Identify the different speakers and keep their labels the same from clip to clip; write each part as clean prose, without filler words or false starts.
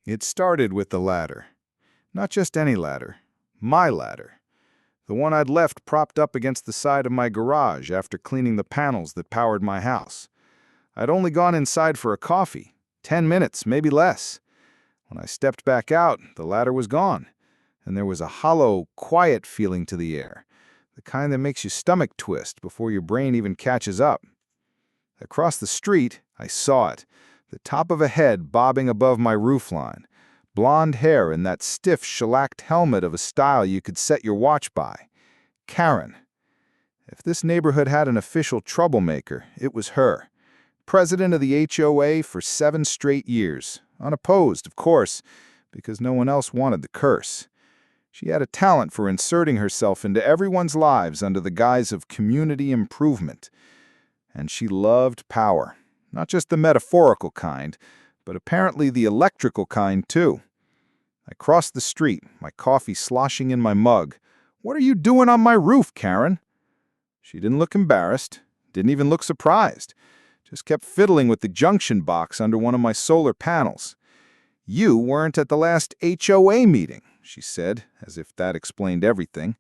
Speaker 1: It started with the ladder. Not just any ladder. My ladder. The one I'd left propped up against the side of my garage after cleaning the panels that powered my house. I'd only gone inside for a coffee. 10 minutes, maybe less. When I stepped back out, the ladder was gone, and there was a hollow, quiet feeling to the air, the kind that makes your stomach twist before your brain even catches up. Across the street, I saw it, the top of a head bobbing above my roofline, blonde hair and that stiff, shellacked helmet of a style you could set your watch by. Karen. If this neighborhood had an official troublemaker, it was her. President of the HOA for 7 straight years. Unopposed, of course, because no one else wanted the curse. She had a talent for inserting herself into everyone's lives under the guise of community improvement. And she loved power. Not just the metaphorical kind, but apparently the electrical kind, too. I crossed the street, my coffee sloshing in my mug. "What are you doing on my roof, Karen?" She didn't look embarrassed, didn't even look surprised. Just kept fiddling with the junction box under one of my solar panels. "You weren't at the last HOA meeting," she said, as if that explained everything.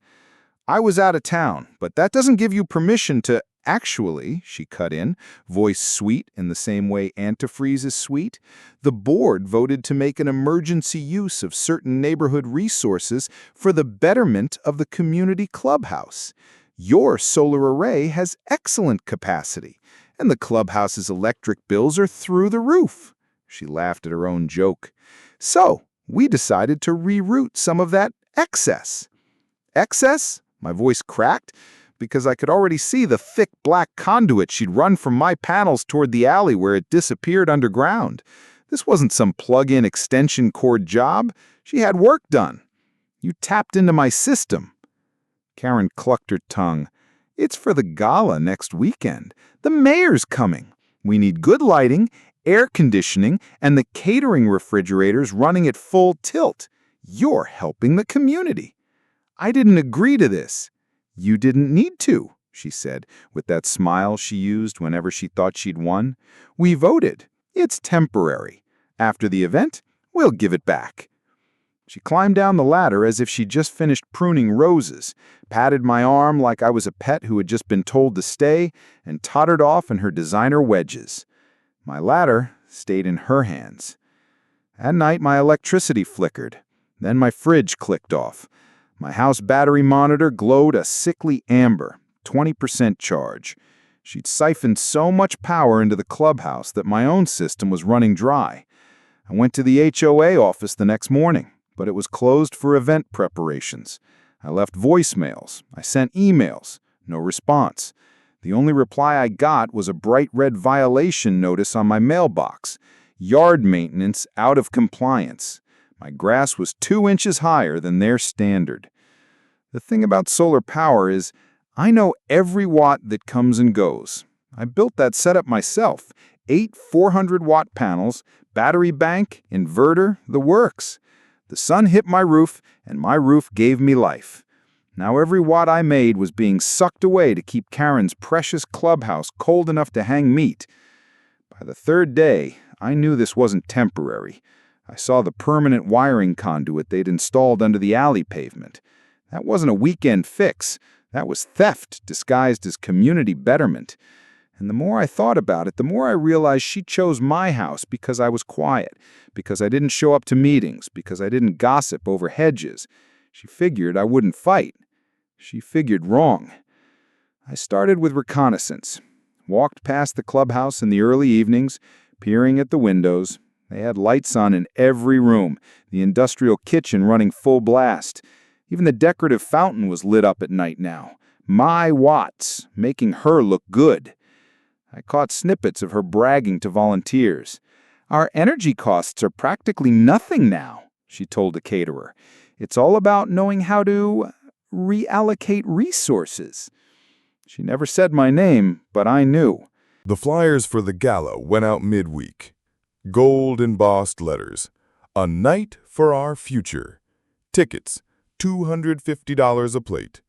Speaker 1: "I was out of town, but that doesn't give you permission to—" "Actually," she cut in, voice sweet in the same way antifreeze is sweet, "the board voted to make an emergency use of certain neighborhood resources for the betterment of the community clubhouse. Your solar array has excellent capacity, and the clubhouse's electric bills are through the roof." She laughed at her own joke. "So, we decided to reroute some of that excess." "Excess?" My voice cracked, because I could already see the thick black conduit she'd run from my panels toward the alley where it disappeared underground. This wasn't some plug-in extension cord job. She had work done. "You tapped into my system." Karen clucked her tongue. "It's for the gala next weekend. The mayor's coming. We need good lighting, air conditioning, and the catering refrigerators running at full tilt. You're helping the community." "I didn't agree to this." "You didn't need to," she said, with that smile she used whenever she thought she'd won. "We voted. It's temporary. After the event, we'll give it back." She climbed down the ladder as if she'd just finished pruning roses, patted my arm like I was a pet who had just been told to stay, and tottered off in her designer wedges. My ladder stayed in her hands. At night, my electricity flickered. Then my fridge clicked off. My house battery monitor glowed a sickly amber, 20% charge. She'd siphoned so much power into the clubhouse that my own system was running dry. I went to the HOA office the next morning, but it was closed for event preparations. I left voicemails. I sent emails. No response. The only reply I got was a bright red violation notice on my mailbox. Yard maintenance out of compliance. My grass was 2 inches higher than their standard. The thing about solar power is, I know every watt that comes and goes. I built that setup myself. 8 400-watt panels, battery bank, inverter, the works. The sun hit my roof, and my roof gave me life. Now every watt I made was being sucked away to keep Karen's precious clubhouse cold enough to hang meat. By the 3rd day, I knew this wasn't temporary. I saw the permanent wiring conduit they'd installed under the alley pavement. That wasn't a weekend fix. That was theft disguised as community betterment. And the more I thought about it, the more I realized she chose my house because I was quiet, because I didn't show up to meetings, because I didn't gossip over hedges. She figured I wouldn't fight. She figured wrong. I started with reconnaissance. Walked past the clubhouse in the early evenings, peering at the windows. They had lights on in every room, the industrial kitchen running full blast. Even the decorative fountain was lit up at night now. My watts, making her look good. I caught snippets of her bragging to volunteers. "Our energy costs are practically nothing now," she told a caterer. "It's all about knowing how to reallocate resources." She never said my name, but I knew.
Speaker 2: The flyers for the gala went out midweek. Gold embossed letters. "A night for our future." Tickets, $250 a plate.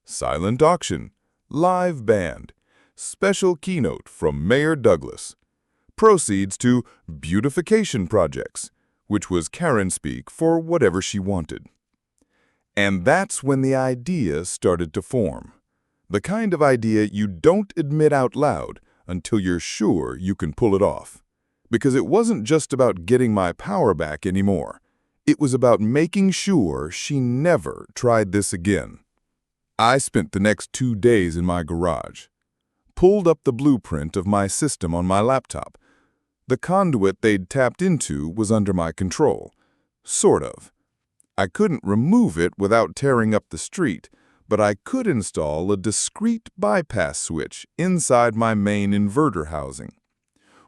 Speaker 2: Silent auction. Live band. Special keynote from Mayor Douglas. Proceeds to beautification projects. which was Karen speak for whatever she wanted. And that's when the idea started to form. The kind of idea you don't admit out loud until you're sure you can pull it off. Because it wasn't just about getting my power back anymore. It was about making sure she never tried this again. I spent the next 2 days in my garage. Pulled up the blueprint of my system on my laptop. The conduit they'd tapped into was under my control. Sort of. I couldn't remove it without tearing up the street, but I could install a discrete bypass switch inside my main inverter housing.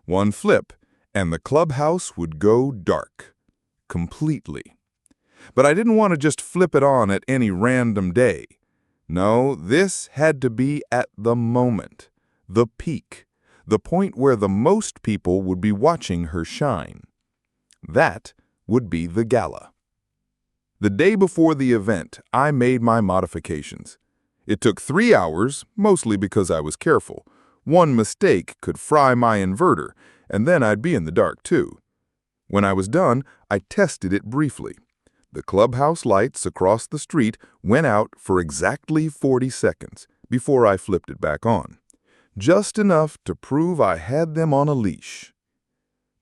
Speaker 2: One flip, and the clubhouse would go dark. Completely. But I didn't want to just flip it on at any random day. No, this had to be at the moment, the peak, the point where the most people would be watching her shine. That would be the gala. The day before the event, I made my modifications. It took 3 hours, mostly because I was careful. One mistake could fry my inverter, and then I'd be in the dark too. When I was done, I tested it briefly. The clubhouse lights across the street went out for exactly 40 seconds before I flipped it back on. Just enough to prove I had them on a leash.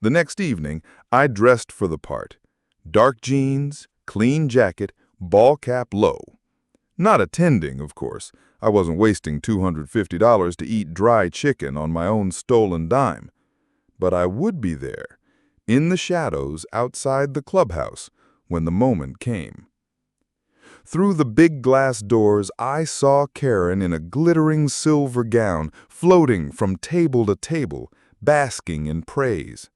Speaker 2: The next evening, I dressed for the part. Dark jeans, clean jacket, ball cap low. Not attending, of course. I wasn't wasting $250 to eat dry chicken on my own stolen dime. But I would be there, in the shadows outside the clubhouse, when the moment came. Through the big glass doors, I saw Karen in a glittering silver gown, floating from table to table, basking in praise.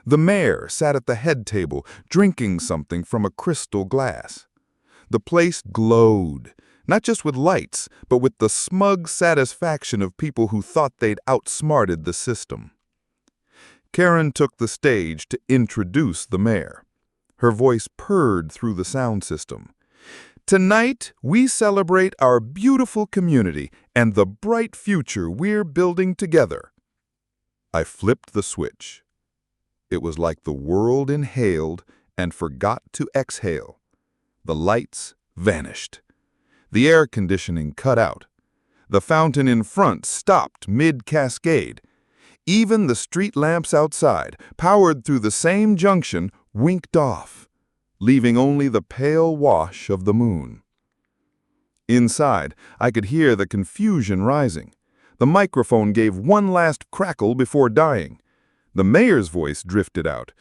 Speaker 2: The mayor sat at the head table, drinking something from a crystal glass. The place glowed, not just with lights, but with the smug satisfaction of people who thought they'd outsmarted the system. Karen took the stage to introduce the mayor. Her voice purred through the sound system. Tonight, we celebrate our beautiful community and the bright future we're building together. I flipped the switch. It was like the world inhaled and forgot to exhale. The lights vanished. The air conditioning cut out. The fountain in front stopped mid-cascade. Even the street lamps outside, powered through the same junction, winked off, leaving only the pale wash of the moon. Inside, I could hear the confusion rising. The microphone gave one last crackle before dying. The mayor's voice drifted out.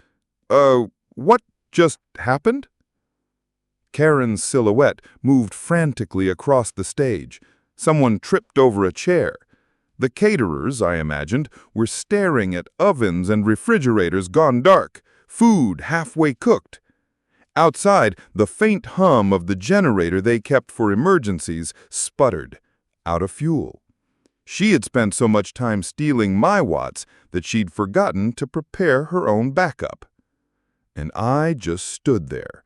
Speaker 2: What just happened?" Karen's silhouette moved frantically across the stage. Someone tripped over a chair. The caterers, I imagined, were staring at ovens and refrigerators gone dark, food halfway cooked. Outside, the faint hum of the generator they kept for emergencies sputtered, out of fuel. She had spent so much time stealing my watts that she'd forgotten to prepare her own backup. And I just stood there,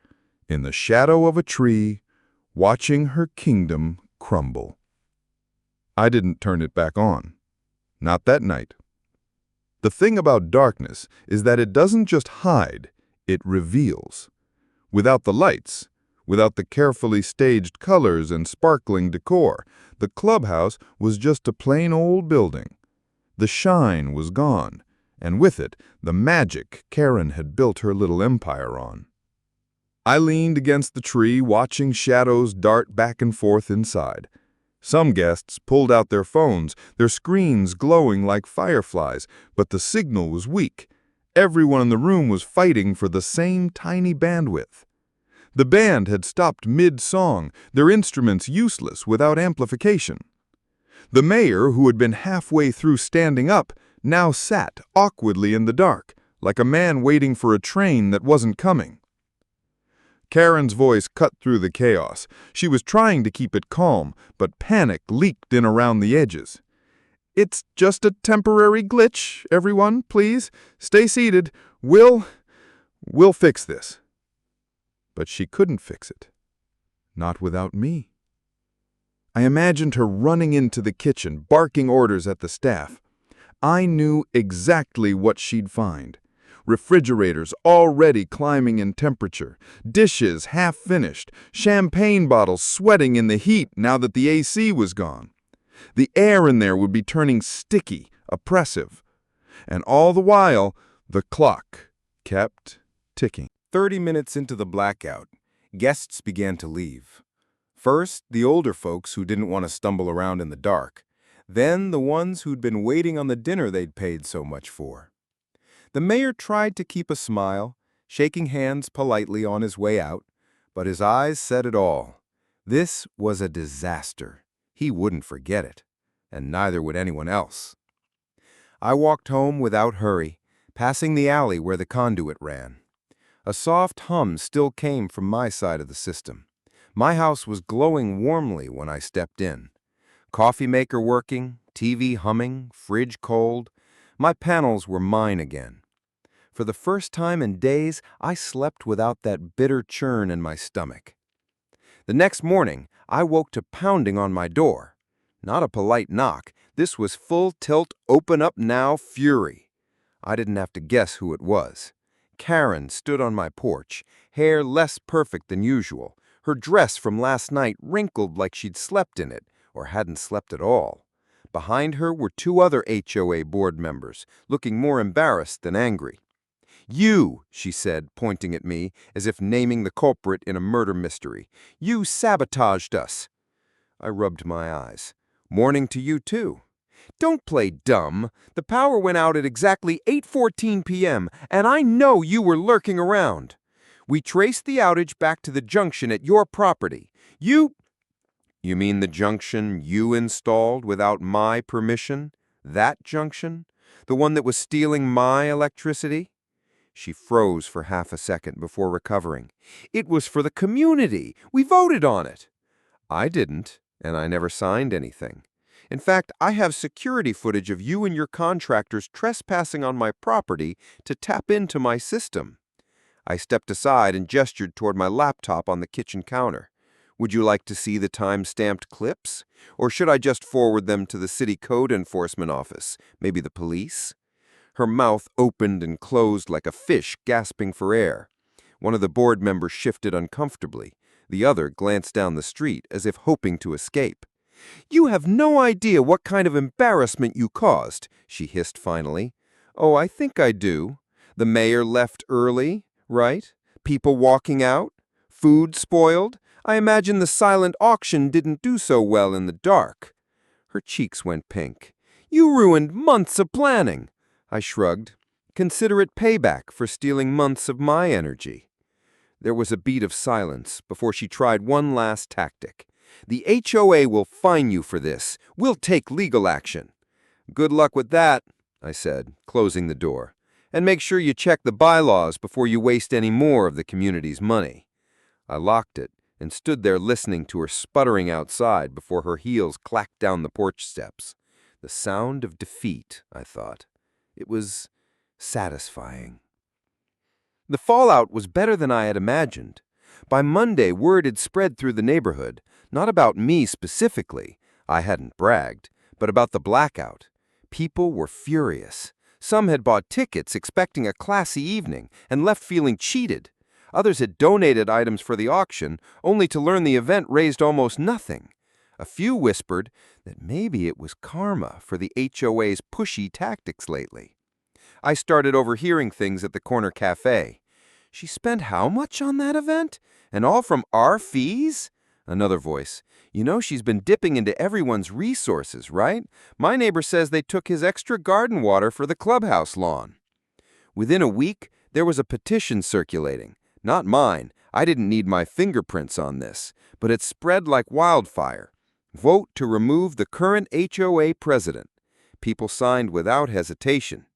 Speaker 2: in the shadow of a tree, watching her kingdom crumble. I didn't turn it back on. Not that night. The thing about darkness is that it doesn't just hide, it reveals. Without the lights, without the carefully staged colors and sparkling decor, the clubhouse was just a plain old building. The shine was gone, and with it, the magic Karen had built her little empire on. I leaned against the tree, watching shadows dart back and forth inside. Some guests pulled out their phones, their screens glowing like fireflies, but the signal was weak. Everyone in the room was fighting for the same tiny bandwidth. The band had stopped mid-song, their instruments useless without amplification. The mayor, who had been halfway through standing up, now sat awkwardly in the dark, like a man waiting for a train that wasn't coming. Karen's voice cut through the chaos. She was trying to keep it calm, but panic leaked in around the edges. "It's just a temporary glitch, everyone, please. Stay seated. We'll fix this." But she couldn't fix it. Not without me. I imagined her running into the kitchen, barking orders at the staff. I knew exactly what she'd find. refrigerators already climbing in temperature, dishes half-finished, champagne bottles sweating in the heat now that the AC was gone. The air in there would be turning sticky, oppressive. And all the while, the clock kept ticking.
Speaker 3: 30 minutes into the blackout, guests began to leave. First, the older folks who didn't want to stumble around in the dark. Then the ones who'd been waiting on the dinner they'd paid so much for. The mayor tried to keep a smile, shaking hands politely on his way out, but his eyes said it all. This was a disaster. He wouldn't forget it, and neither would anyone else. I walked home without hurry, passing the alley where the conduit ran. A soft hum still came from my side of the system. My house was glowing warmly when I stepped in. Coffee maker working, TV humming, fridge cold. My panels were mine again. For the first time in days, I slept without that bitter churn in my stomach. The next morning, I woke to pounding on my door. Not a polite knock. This was full-tilt, open-up-now fury. I didn't have to guess who it was. Karen stood on my porch, hair less perfect than usual, her dress from last night wrinkled like she'd slept in it, or hadn't slept at all. Behind her were two other HOA board members, looking more embarrassed than angry. "You," she said, pointing at me, as if naming the culprit in a murder mystery. "You sabotaged us." I rubbed my eyes. "Morning to you, too." "Don't play dumb. The power went out at exactly 8:14 p.m., and I know you were lurking around. We traced the outage back to the junction at your property. You mean the junction you installed without my permission? That junction? The one that was stealing my electricity?" She froze for half a second before recovering. "It was for the community. We voted on it." "I didn't, and I never signed anything. In fact, I have security footage of you and your contractors trespassing on my property to tap into my system." I stepped aside and gestured toward my laptop on the kitchen counter. "Would you like to see the time-stamped clips? Or should I just forward them to the city code enforcement office, maybe the police?" Her mouth opened and closed like a fish gasping for air. One of the board members shifted uncomfortably. The other glanced down the street as if hoping to escape. "You have no idea what kind of embarrassment you caused," she hissed finally. "Oh, I think I do. The mayor left early, right? People walking out? Food spoiled? I imagine the silent auction didn't do so well in the dark." Her cheeks went pink. "You ruined months of planning." I shrugged. "Consider it payback for stealing months of my energy." There was a beat of silence before she tried one last tactic. "The HOA will fine you for this. We'll take legal action." "Good luck with that," I said, closing the door. "And make sure you check the bylaws before you waste any more of the community's money." I locked it and stood there listening to her sputtering outside before her heels clacked down the porch steps. The sound of defeat, I thought. It was satisfying. The fallout was better than I had imagined. By Monday, word had spread through the neighborhood, not about me specifically, I hadn't bragged, but about the blackout. People were furious. Some had bought tickets expecting a classy evening and left feeling cheated. Others had donated items for the auction, only to learn the event raised almost nothing. A few whispered that maybe it was karma for the HOA's pushy tactics lately. I started overhearing things at the corner cafe. "She spent how much on that event? And all from our fees?" Another voice. "You know she's been dipping into everyone's resources, right? My neighbor says they took his extra garden water for the clubhouse lawn." Within a week, there was a petition circulating. Not mine. I didn't need my fingerprints on this, but it spread like wildfire. Vote to remove the current HOA president. People signed without hesitation.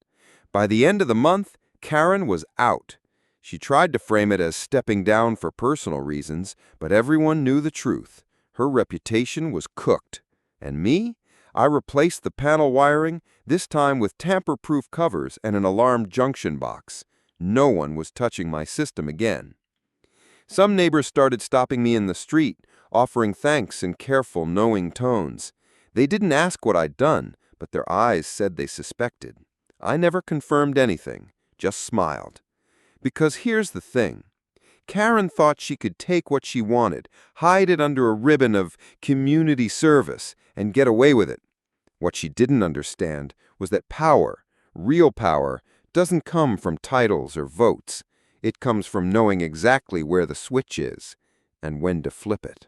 Speaker 3: By the end of the month, Karen was out. She tried to frame it as stepping down for personal reasons, but everyone knew the truth. Her reputation was cooked. And me? I replaced the panel wiring, this time with tamper-proof covers and an alarmed junction box. No one was touching my system again. Some neighbors started stopping me in the street, offering thanks in careful, knowing tones. They didn't ask what I'd done, but their eyes said they suspected. I never confirmed anything,
Speaker 4: just smiled. Because here's the thing. Karen thought she could take what she wanted, hide it under a ribbon of community service, and get away with it. What she didn't understand was that power, real power, doesn't come from titles or votes. It comes from knowing exactly where the switch is and when to flip it.